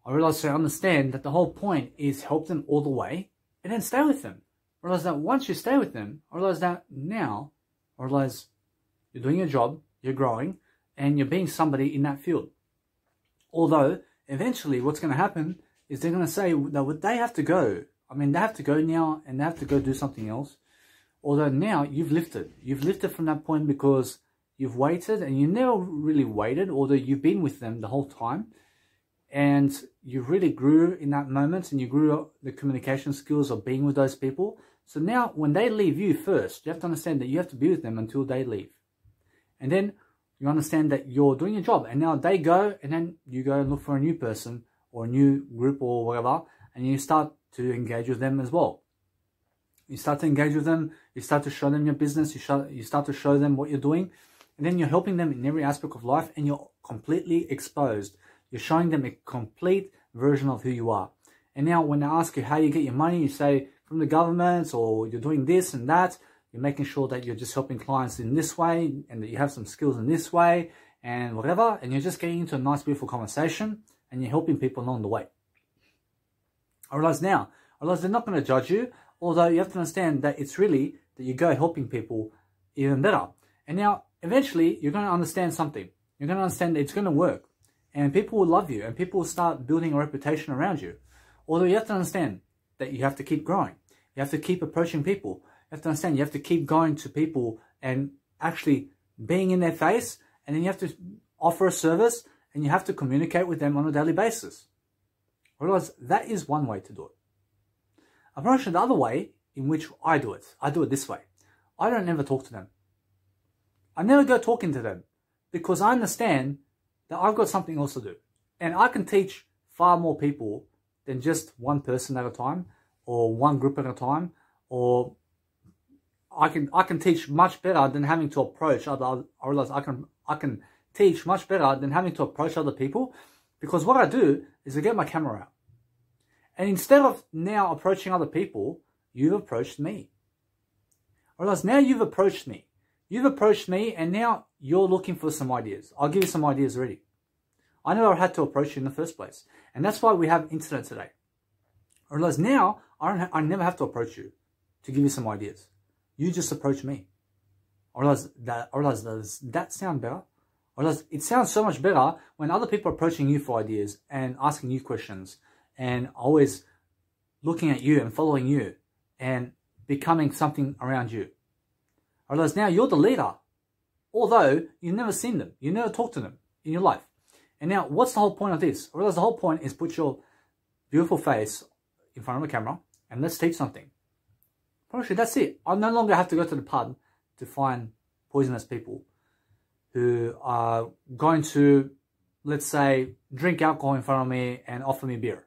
I realized to understand that the whole point is help them all the way and then stay with them. I realized that once you stay with them, I realized that now, I realize you're doing your job, you're growing, and you're being somebody in that field. Although, eventually what's going to happen is they're going to say that they have to go. I mean, they have to go now and they have to go do something else. Although now you've lifted. You've lifted from that point because you've waited, and you never really waited, although you've been with them the whole time. And you really grew in that moment, and you grew the communication skills of being with those people. So now when they leave you first, you have to understand that you have to be with them until they leave. And then you understand that you're doing your job, and now they go, and then you go and look for a new person or a new group or whatever, and you start to engage with them as well. You start to engage with them, you start to show them your business, you start to show them what you're doing, and then you're helping them in every aspect of life, and you're completely exposed. You're showing them a complete version of who you are. And now when they ask you how you get your money, you say from the government, or you're doing this and that. You're making sure that you're just helping clients in this way, and that you have some skills in this way, and whatever. And you're just getting into a nice, beautiful conversation, and you're helping people along the way. I realize they're not going to judge you, although you have to understand that it's really that you go helping people even better. And now, eventually, you're going to understand something. You're going to understand that it's going to work. And people will love you, and people will start building a reputation around you. Although you have to understand that you have to keep growing. You have to keep approaching people. You have to understand you have to keep going to people and actually being in their face. And then you have to offer a service, and you have to communicate with them on a daily basis. Realize that is one way to do it. I've mentioned the other way in which I do it this way. I don't ever talk to them. I never go talking to them, because I understand that I've got something else to do. And I can teach far more people than just one person at a time, or one group at a time, or I can teach much better than having to approach other. I realize I can teach much better than having to approach other people, because what I do is I get my camera out. And instead of now approaching other people, you've approached me. I realize now you've approached me. You've approached me, and now you're looking for some ideas. I'll give you some ideas already. I never had to approach you in the first place. And that's why we have internet today. I realize now I never have to approach you to give you some ideas. You just approach me. I realize, does that sound better? I realize it sounds so much better when other people are approaching you for ideas and asking you questions, and always looking at you and following you and becoming something around you. I realize now you're the leader, although you've never seen them. You never talked to them in your life. And now, what's the whole point of this? I realize the whole point is put your beautiful face in front of a camera and let's teach something. Actually, that's it. I no longer have to go to the pub to find poisonous people who are going to, let's say, drink alcohol in front of me and offer me beer.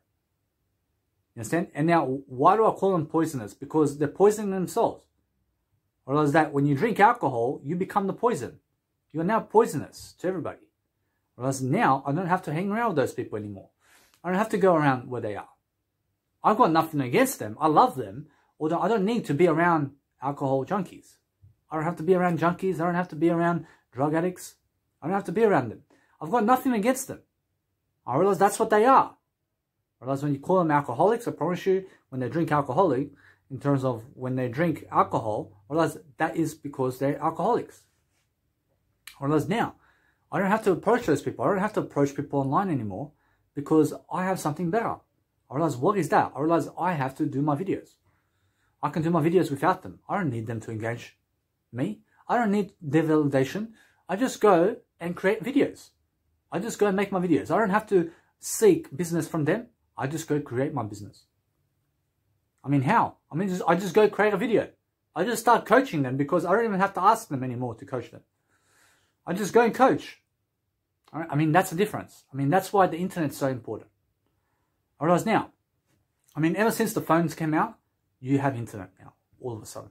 You understand? And now, why do I call them poisonous? Because they're poisoning themselves. I realize that when you drink alcohol, you become the poison. You are now poisonous to everybody. I realize now I don't have to hang around with those people anymore. I don't have to go around where they are. I've got nothing against them. I love them. Although I don't need to be around alcohol junkies. I don't have to be around junkies. I don't have to be around drug addicts. I don't have to be around them. I've got nothing against them. I realize that's what they are. I realize when you call them alcoholics, I promise you, when they drink alcoholic, in terms of when they drink alcohol, I realize that is because they're alcoholics. I realize now, I don't have to approach those people. I don't have to approach people online anymore, because I have something better. I realize, what is that? I realize I have to do my videos. I can do my videos without them. I don't need them to engage me. I don't need their validation. I just go and create videos. I just go and make my videos. I don't have to seek business from them. I just go create my business. I mean, how? I mean, I just go create a video. I just start coaching them, because I don't even have to ask them anymore to coach them. I just go and coach. I mean, that's the difference. I mean, that's why the internet's so important. I realize now, I mean, ever since the phones came out, you have internet now, all of a sudden.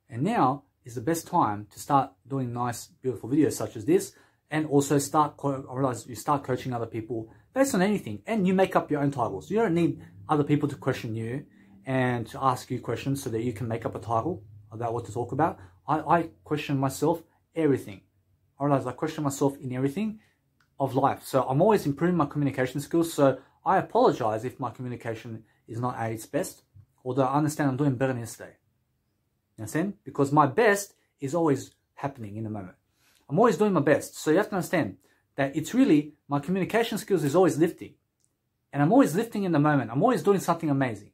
And now is the best time to start doing nice, beautiful videos such as this, and also I realize you start coaching other people based on anything, and you make up your own titles. You don't need other people to question you and to ask you questions so that you can make up a title about what to talk about. I question myself, everything. I realize I question myself in everything of life. So I'm always improving my communication skills. So I apologize if my communication is not at its best, although I understand I'm doing better than yesterday. You understand? Because my best is always happening in the moment. I'm always doing my best. So you have to understand that it's really, my communication skills is always lifting. And I'm always lifting in the moment. I'm always doing something amazing.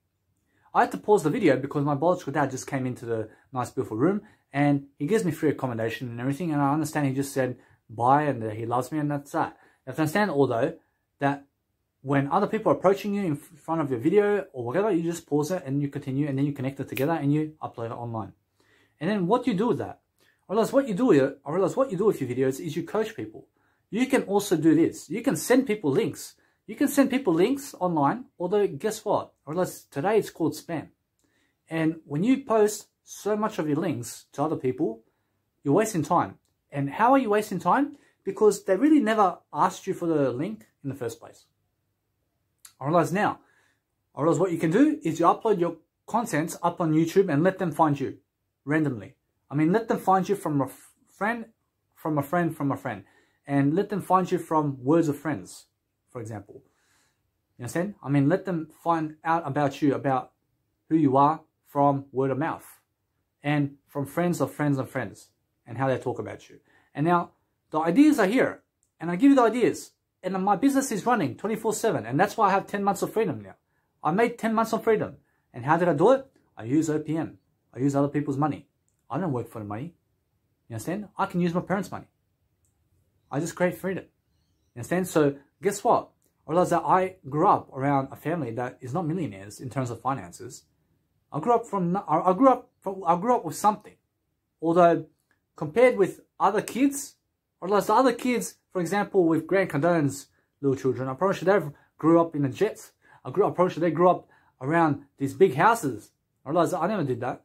I had to pause the video because my biological dad just came into the nice, beautiful room and he gives me free accommodation and everything. And I understand he just said bye and that he loves me and that's that. You have to understand, although, that when other people are approaching you in front of your video or whatever, you just pause it and you continue and then you connect it together and you upload it online. And then what you do with that? I realize what you do with your videos is you coach people. You can also do this. You can send people links. You can send people links online, although guess what? I realize today it's called spam. And when you post so much of your links to other people, you're wasting time. And how are you wasting time? Because they really never asked you for the link in the first place. I realize what you can do is you upload your contents up on YouTube and let them find you randomly. I mean, let them find you from a friend, from a friend, from a friend. And let them find you from words of friends, for example. You understand? I mean, let them find out about you, about who you are from word of mouth. And from friends of friends of friends. And how they talk about you. And now, the ideas are here. And I give you the ideas. And my business is running 24/7. And that's why I have 10 months of freedom now. I made 10 months of freedom. And how did I do it? I use OPM. I use other people's money. I don't work for the money. You understand? I can use my parents' money. I just create freedom. You understand? So guess what? I realized that I grew up around a family that is not millionaires in terms of finances. I grew up with something. Although compared with other kids, I realized the other kids, for example, with Grant Cardone's little children, I promise you they grew up in a jet. I promise you they grew up around these big houses. I realized that I never did that.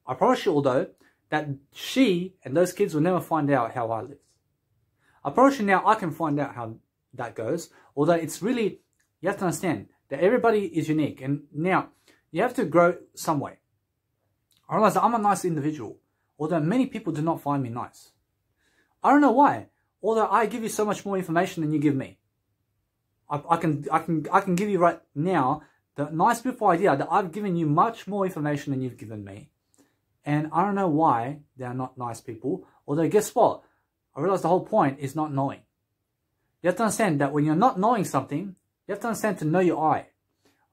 I promise you, although, that she and those kids will never find out how I lived. I promise you now I can find out how that goes. Although it's really, you have to understand that everybody is unique. And now, you have to grow some way. I realize that I'm a nice individual. Although many people do not find me nice. I don't know why. Although I give you so much more information than you give me. I can give you right now the nice, beautiful idea that I've given you much more information than you've given me. And I don't know why they are not nice people. Although guess what? I realize the whole point is not knowing. You have to understand that when you're not knowing something, you have to understand to know your I.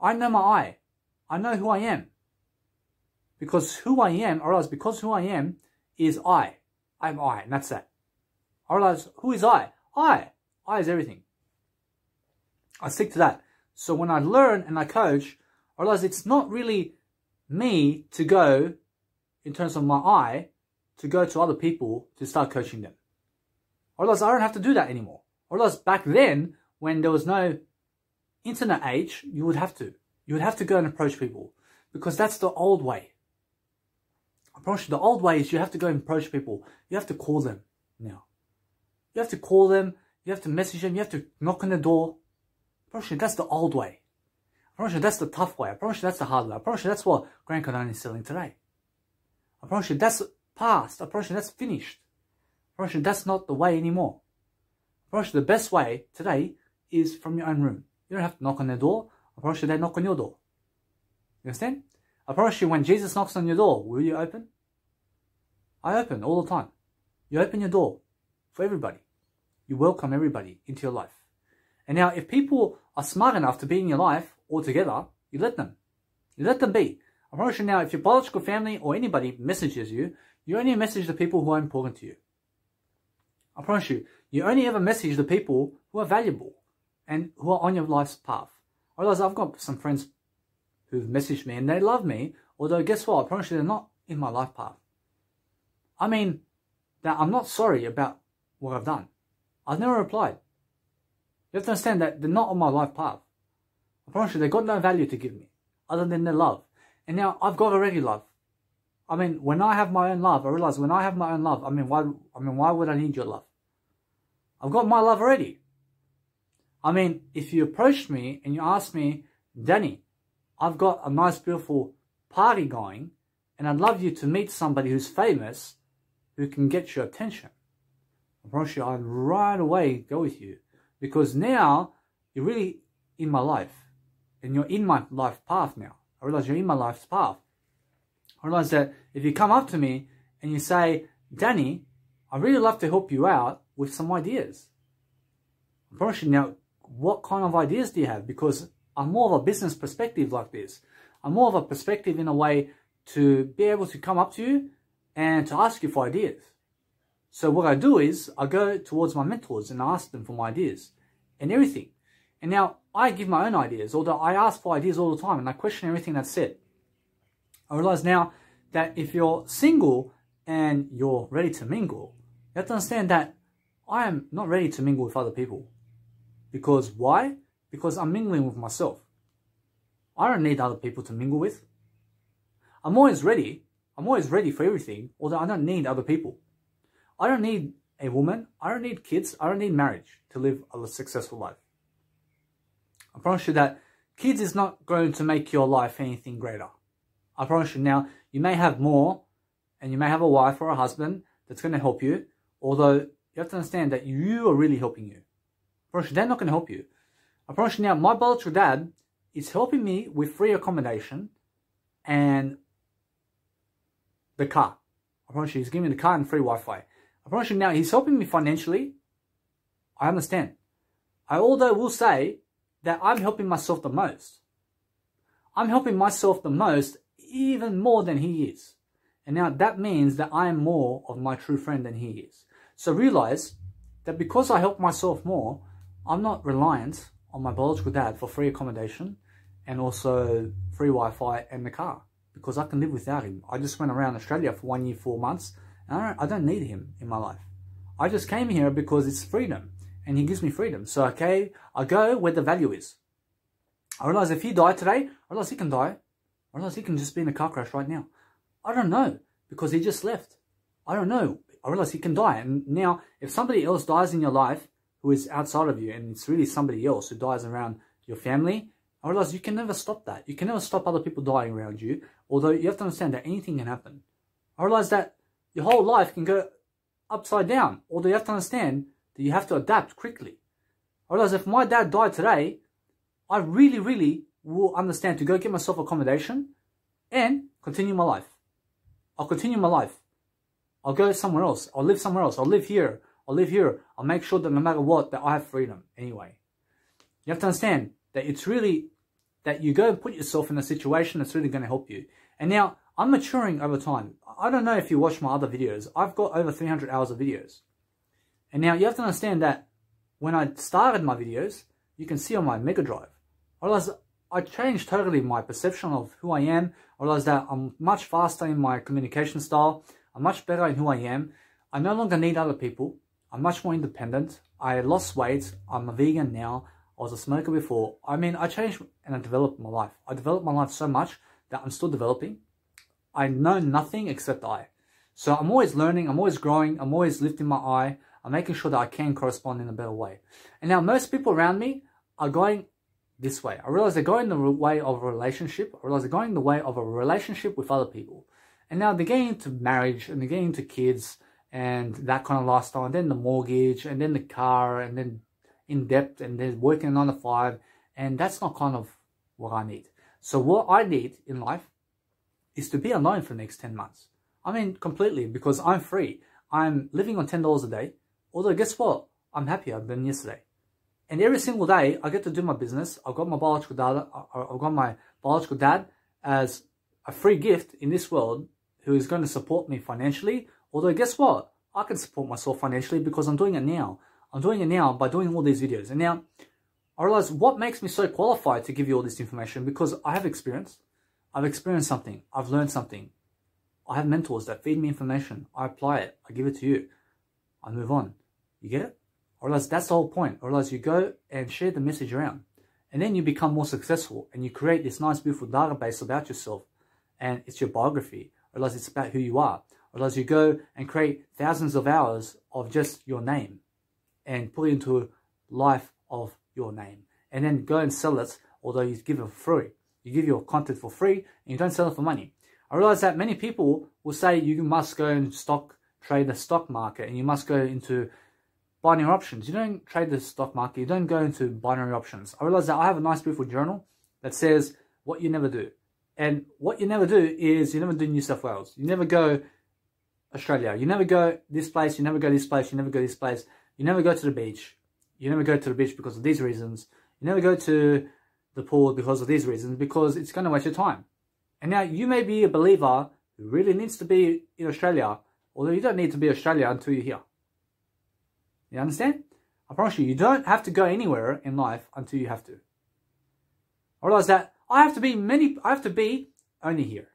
I know my I. I know who I am. Because who I am, I realize because who I am is I. I'm I, and that's that. I realize, who is I? I. I is everything. I stick to that. So when I learn and I coach, I realize it's not really me to go, in terms of my I, to go to other people to start coaching them. I realize I don't have to do that anymore. I realize back then, when there was no internet age, you would have to. You would have to go and approach people. Because that's the old way. I promise you, the old way is you have to go and approach people. You have to call them now. You have to call them. You have to message them. You have to knock on the door. I promise you, that's the old way. I promise you, that's the tough way. I promise you, that's the hard way. I promise you, that's what Grant Cardone is selling today. I promise you, that's past. I promise you, that's finished. I promise you, that's not the way anymore. I promise you, the best way today is from your own room. You don't have to knock on their door. I promise you, they knock on your door. You understand? I promise you, when Jesus knocks on your door, will you open? I open all the time. You open your door for everybody. You welcome everybody into your life. And now, if people are smart enough to be in your life altogether, you let them. You let them be. I promise you now, if your biological family or anybody messages you, you only message the people who are important to you. I promise you, you only ever message the people who are valuable and who are on your life's path. I realize I've got some friends who've messaged me and they love me, although guess what? I promise you, they're not in my life path. I mean, that I'm not sorry about what I've done. I've never replied. You have to understand that they're not on my life path. I promise you, they've got no value to give me, other than their love. And now, I've got already love. I mean, when I have my own love, I realize when I have my own love, why would I need your love? I've got my love already. I mean, if you approached me and you asked me, Danny, I've got a nice, beautiful party going, and I'd love you to meet somebody who's famous, who can get your attention. I promise you, I'd right away go with you. Because now, you're really in my life. And you're in my life path now. I realize you're in my life's path. I realize that if you come up to me and you say, Danny, I'd really love to help you out with some ideas. I promise you now, what kind of ideas do you have? Because I'm more of a business perspective like this. I'm more of a perspective in a way to be able to come up to you and to ask you for ideas. So what I do is I go towards my mentors and I ask them for my ideas and everything. And now I give my own ideas, although I ask for ideas all the time and I question everything that's said. I realize now that if you're single and you're ready to mingle, you have to understand that I am not ready to mingle with other people. Because why? Because I'm mingling with myself. I don't need other people to mingle with. I'm always ready for everything, although I don't need other people. I don't need a woman, I don't need kids, I don't need marriage to live a successful life. I promise you that kids is not going to make your life anything greater. I promise you now, you may have more, and you may have a wife or a husband that's going to help you, although you have to understand that you are really helping you. I promise you, they're not going to help you. I promise you now, my biological dad is helping me with free accommodation and the car. I promise you, he's giving me the car and free Wi-Fi. I promise you now, he's helping me financially. I understand. I although will say that I'm helping myself the most. I'm helping myself the most, even more than he is. And now that means that I am more of my true friend than he is. So realize that because I help myself more, I'm not reliant on my biological dad for free accommodation and also free Wi-Fi and the car, because I can live without him. I just went around Australia for 1 year, 4 months, and I don't need him in my life. I just came here because it's freedom, and he gives me freedom. So, okay, I go where the value is. I realize if he died today, I realize he can die. I realize he can just be in a car crash right now. I don't know, because he just left. I don't know. I realize he can die. And now, if somebody else dies in your life who is outside of you, and it's really somebody else who dies around your family, I realize you can never stop that. You can never stop other people dying around you, although you have to understand that anything can happen. I realize that your whole life can go upside down, although you have to understand that you have to adapt quickly. I realize if my dad died today, I really will understand to go get myself accommodation and continue my life. I'll continue my life. I'll go somewhere else. I'll live somewhere else. I'll live here. I'll live here. I'll make sure that no matter what, that I have freedom anyway. You have to understand that it's really that you go and put yourself in a situation that's really going to help you. And now, I'm maturing over time. I don't know if you watch my other videos. I've got over 300 hours of videos. And now, you have to understand that when I started my videos, you can see on my Mega Drive, I realized I changed totally my perception of who I am. I realized that I'm much faster in my communication style. I'm much better in who I am. I no longer need other people. I'm much more independent. I lost weight. I'm a vegan now. I was a smoker before. I mean, I changed and I developed my life. I developed my life so much that I'm still developing. I know nothing except I. So I'm always learning. I'm always growing. I'm always lifting my eye. I'm making sure that I can correspond in a better way. And now most people around me are going this way. I realize they're going the way of a relationship. I realize they're going the way of a relationship with other people. And now they're getting into marriage and they're getting into kids and that kind of lifestyle, and then the mortgage and then the car and then in debt and then working 9 to 5. And that's not kind of what I need. So what I need in life is to be alone for the next 10 months. I mean, completely, because I'm free. I'm living on $10 a day. Although, guess what? I'm happier than yesterday. And every single day, I get to do my business. I've got my biological dad as a free gift in this world who is going to support me financially. Although, guess what? I can support myself financially because I'm doing it now. I'm doing it now by doing all these videos. And now, I realize what makes me so qualified to give you all this information, because I have experience. I've experienced something. I've learned something. I have mentors that feed me information. I apply it. I give it to you. I move on. You get it? I realize that's the whole point. I realize you go and share the message around. And then you become more successful. And you create this nice, beautiful database about yourself. And it's your biography. I realize it's about who you are. I realize you go and create thousands of hours of just your name. And put it into a life of your name. And then go and sell it, although you give it for free. You give your content for free and you don't sell it for money. I realize that many people will say you must go and trade the stock market and you must go into binary options. You don't trade the stock market. You don't go into binary options. I realize that I have a nice, beautiful journal that says what you never do. And what you never do is you never do New South Wales. You never go Australia. You never go this place. You never go this place. You never go this place. You never go to the beach. You never go to the beach because of these reasons. You never go to the pool because of these reasons, because it's going to waste your time. And now you may be a believer who really needs to be in Australia, although you don't need to be Australia until you're here. You understand? I promise you, you don't have to go anywhere in life until you have to. I realize that I have to be only here.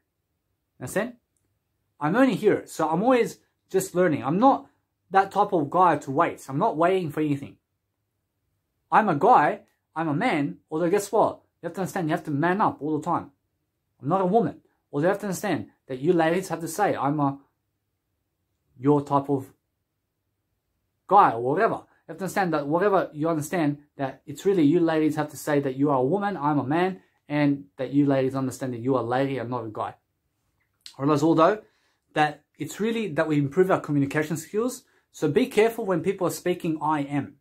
Understand? I'm only here, so I'm always just learning. I'm not that type of guy to wait. I'm not waiting for anything. I'm a guy, I'm a man, although guess what? You have to understand, you have to man up all the time. I'm not a woman. Although you have to understand that you ladies have to say, your type of guy or whatever. You have to understand that whatever you understand, that it's really you ladies have to say that you are a woman, I'm a man, and that you ladies understand that you are a lady and not a guy. I realize although that it's really that we improve our communication skills. So be careful when people are speaking I am.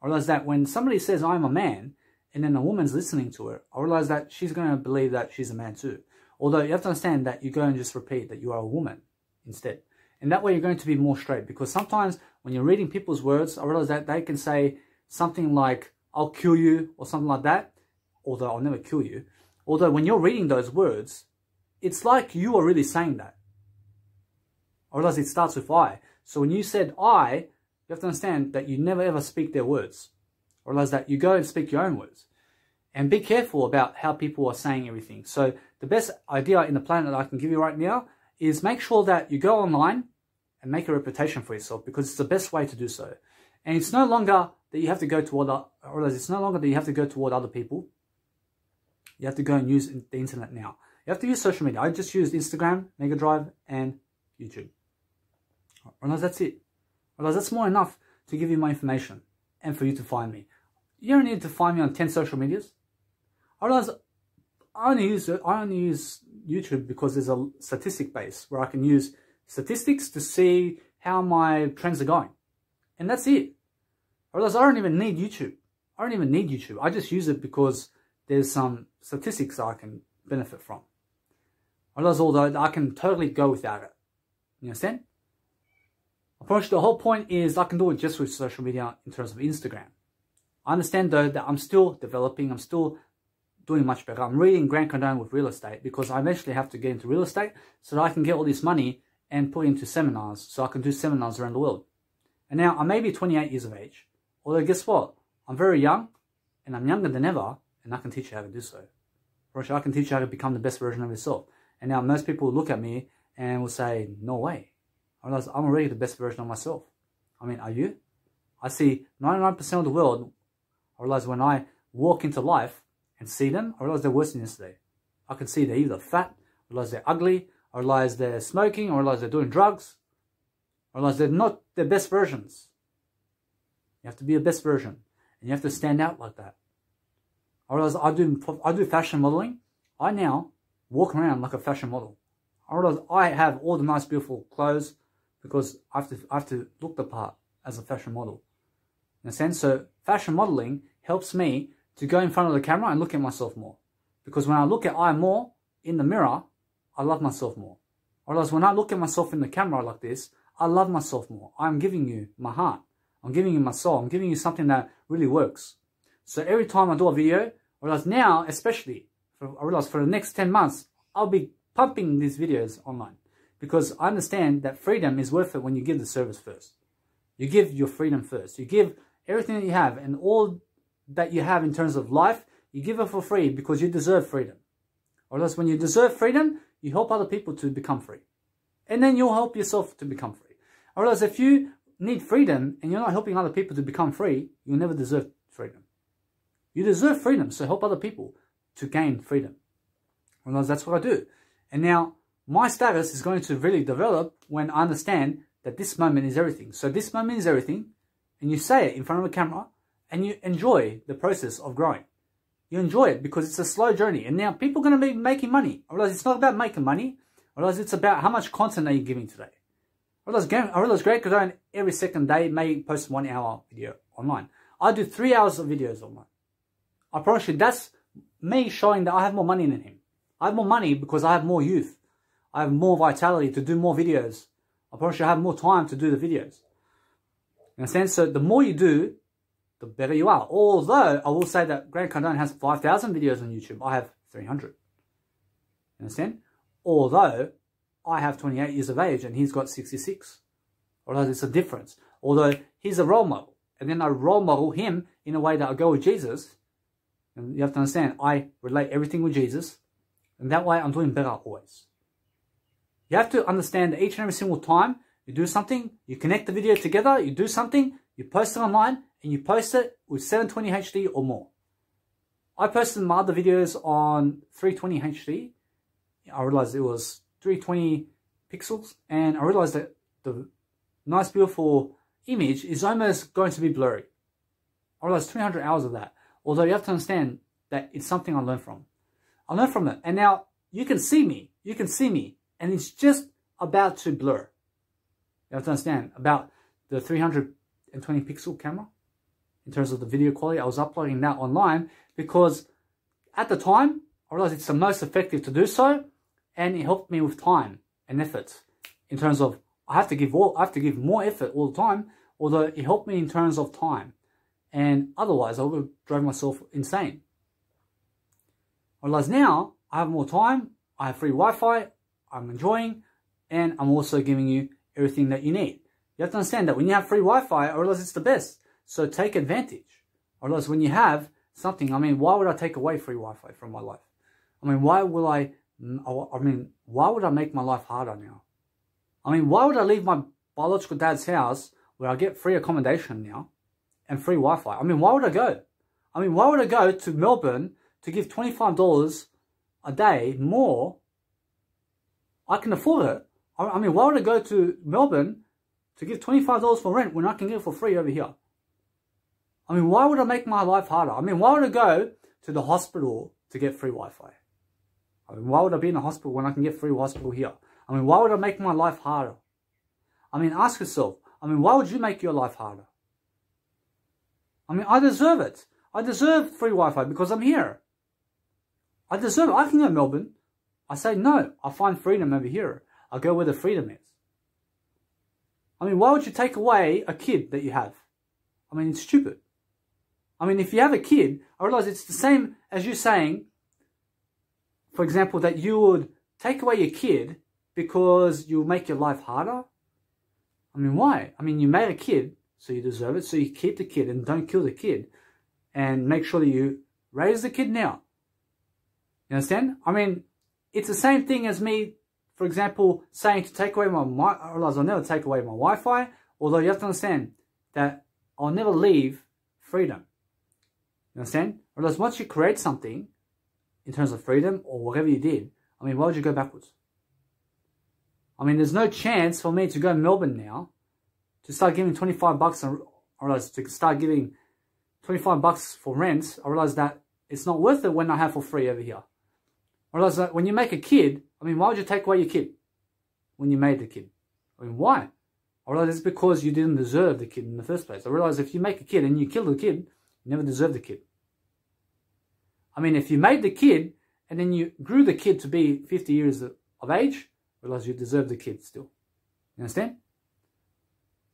I realize that when somebody says I'm a man and then a woman's listening to her, I realize that she's going to believe that she's a man too. Although you have to understand that you go and just repeat that you are a woman instead. And that way you're going to be more straight, because sometimes when you're reading people's words, I realize that they can say something like, I'll kill you or something like that. Although I'll never kill you. Although when you're reading those words, it's like you are really saying that. I realize it starts with I. So when you said I, you have to understand that you never ever speak their words. I realize that you go and speak your own words. And be careful about how people are saying everything. So the best idea in the planet that I can give you right now is make sure that you go online and make a reputation for yourself, because it's the best way to do so. And it's no longer that you have to go toward other people. You have to go and use the internet now. You have to use social media. I just used Instagram, Mega Drive, and YouTube. I realize that's it. I realize that's more enough to give you my information and for you to find me. You don't need to find me on 10 social medias. I realize I only use YouTube because there's a statistic base where I can use statistics to see how my trends are going. And that's it. I realize I don't even need YouTube. I just use it because there's some statistics I can benefit from. I realize although I can totally go without it. You understand? I promise you the whole point is I can do it just with social media in terms of Instagram. I understand though that I'm still developing, I'm still doing much better. I'm reading Grant Cardone with real estate because I eventually have to get into real estate so that I can get all this money and put into seminars so I can do seminars around the world. And now I may be 28 years of age, although guess what? I'm very young and I'm younger than ever, and I can teach you how to do so. I can teach you how to become the best version of yourself. And now most people will look at me and will say, no way. I realize I'm already the best version of myself. I mean, are you? I see 99% of the world. I realize when I walk into life and see them, I realize they're worse than yesterday. I can see they're either fat, I realize they're ugly, I realize they're smoking, I realize they're doing drugs. I realize they're not their best versions. You have to be a best version. And you have to stand out like that. I realize I do fashion modeling. I now walk around like a fashion model. I realize I have all the nice, beautiful clothes because I have to look the part as a fashion model. In a sense, so fashion modeling helps me to go in front of the camera and look at myself more. Because when I look at I more in the mirror, I love myself more. I realize when I look at myself in the camera like this, I love myself more. I'm giving you my heart. I'm giving you my soul. I'm giving you something that really works. So every time I do a video, I realize now, especially, I realize for the next 10 months, I'll be pumping these videos online. Because I understand that freedom is worth it when you give the service first. You give your freedom first. You give everything that you have and all that you have in terms of life, you give it for free because you deserve freedom. Or else when you deserve freedom, you help other people to become free. And then you'll help yourself to become free. Or else if you need freedom and you're not helping other people to become free, you'll never deserve freedom. You deserve freedom, so help other people to gain freedom. Or else that's what I do. And now, my status is going to really develop when I understand that this moment is everything. So this moment is everything, and you say it in front of a camera, and you enjoy the process of growing. You enjoy it because it's a slow journey. And now people are going to be making money. I realize it's not about making money. I realize it's about how much content are you giving today. I realize Grant Cardone every second day may post 1 hour video online. I do 3 hours of videos online. I promise you, that's me showing that I have more money than him. I have more money because I have more youth. I have more vitality to do more videos. I promise you I have more time to do the videos. You understand? So the more you do, the better you are. Although, I will say that Grant Cardone has 5,000 videos on YouTube. I have 300. You understand? Although, I have 28 years of age and he's got 66. Although it's a difference. Although, he's a role model. And then I role model him in a way that I go with Jesus. And you have to understand, I relate everything with Jesus. And that way, I'm doing better always. You have to understand that each and every single time you do something, you connect the video together, you do something, you post it online, and you post it with 720 HD or more. I posted my other videos on 320 HD. I realized it was 320 pixels, and I realized that the nice, beautiful image is almost going to be blurry. I realized 300 hours of that. Although you have to understand that it's something I learned from. I learned from it, and now you can see me, and it's just about to blur. You have to understand about the 320 pixel camera in terms of the video quality. I was uploading that online because at the time I realized it's the most effective to do so, and it helped me with time and effort in terms of I have to give more effort all the time, although it helped me in terms of time, and otherwise I would have driven myself insane. I realize now I have more time, I have free Wi-Fi, I'm enjoying, and I'm also giving you everything that you need. You have to understand that when you have free Wi-Fi, I realize it's the best. So take advantage. I realize when you have something, I mean, why would I take away free Wi-Fi from my life? I mean, why would I make my life harder now? I mean, why would I leave my biological dad's house where I get free accommodation now and free Wi-Fi? I mean, why would I go? I mean, why would I go to Melbourne to give $25 a day more? I can afford it. I mean, why would I go to Melbourne to give $25 for rent when I can get it for free over here? I mean, why would I make my life harder? I mean, why would I go to the hospital to get free Wi-Fi? I mean, why would I be in the hospital when I can get free hospital here? I mean, why would I make my life harder? I mean, ask yourself, I mean, why would you make your life harder? I mean, I deserve it. I deserve free Wi-Fi because I'm here. I deserve it. I can go to Melbourne. I say no. I find freedom over here. I go where the freedom is. I mean, why would you take away a kid that you have? I mean, it's stupid. I mean, if you have a kid, I realize it's the same as you saying, for example, that you would take away your kid because you'll make your life harder. I mean, why? I mean, you made a kid, so you deserve it. So you keep the kid and don't kill the kid. And make sure that you raise the kid now. You understand? I mean, it's the same thing as me, for example, saying to take away I realize I'll never take away my Wi-Fi. Although you have to understand that I'll never leave freedom. You understand? I realize once you create something in terms of freedom or whatever you did, I mean, why would you go backwards? I mean, there's no chance for me to go to Melbourne now to start giving $25 and I realize to start giving $25 for rent. I realize that it's not worth it when I have for free over here. I realize that when you make a kid, I mean, why would you take away your kid when you made the kid? I mean, why? I realize it's because you didn't deserve the kid in the first place. I realize if you make a kid and you kill the kid, you never deserve the kid. I mean, if you made the kid and then you grew the kid to be 50 years of age, I realize you deserve the kid still. You understand?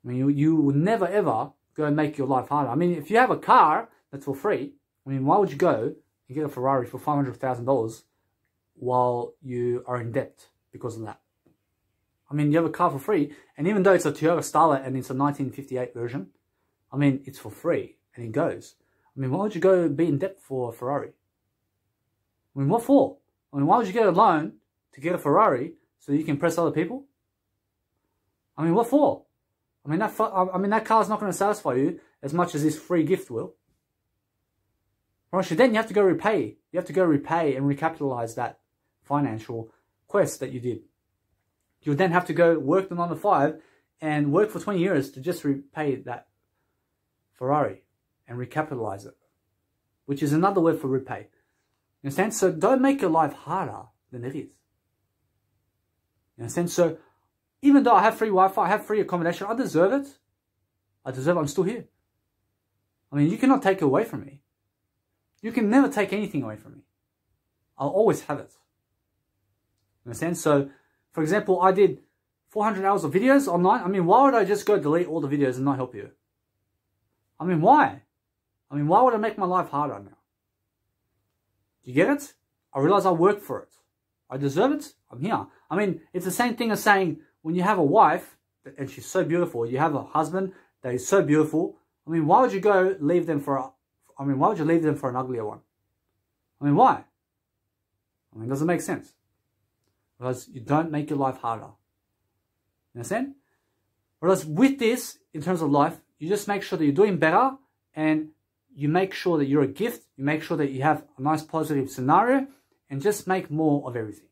I mean, you will never ever go and make your life harder. I mean, if you have a car that's for free, I mean, why would you go and get a Ferrari for $500,000 while you are in debt because of that? I mean, you have a car for free, and even though it's a Toyota Starlet and it's a 1958 version, I mean, it's for free, and it goes. I mean, why would you go be in debt for a Ferrari? I mean, what for? I mean, why would you get a loan to get a Ferrari so you can impress other people? I mean, what for? I mean, that car's not going to satisfy you as much as this free gift will. Right, so then you have to go repay. You have to go repay and recapitalize that financial quest that you did. You'll then have to go work the 9 to 5 and work for 20 years to just repay that Ferrari and recapitalize it, which is another word for repay. You understand? So don't make your life harder than it is. You understand? So Even though I have free Wi-Fi, I have free accommodation, I deserve it. I deserve it. I'm still here. I mean, you cannot take it away from me. You can never take anything away from me. I'll always have it. Understand? So, for example, I did 400 hours of videos online. I mean, why would I just go delete all the videos and not help you? I mean, why? I mean, why would I make my life harder now? You get it? I realize I work for it. I deserve it. I'm here. I mean, it's the same thing as saying when you have a wife and she's so beautiful, you have a husband that is so beautiful. I mean, why would you go leave them for why would you leave them for an uglier one? I mean, why? I mean, it doesn't make sense. Because you don't make your life harder. You understand? Whereas with this, in terms of life, you just make sure that you're doing better and you make sure that you're a gift. You make sure that you have a nice positive scenario and just make more of everything.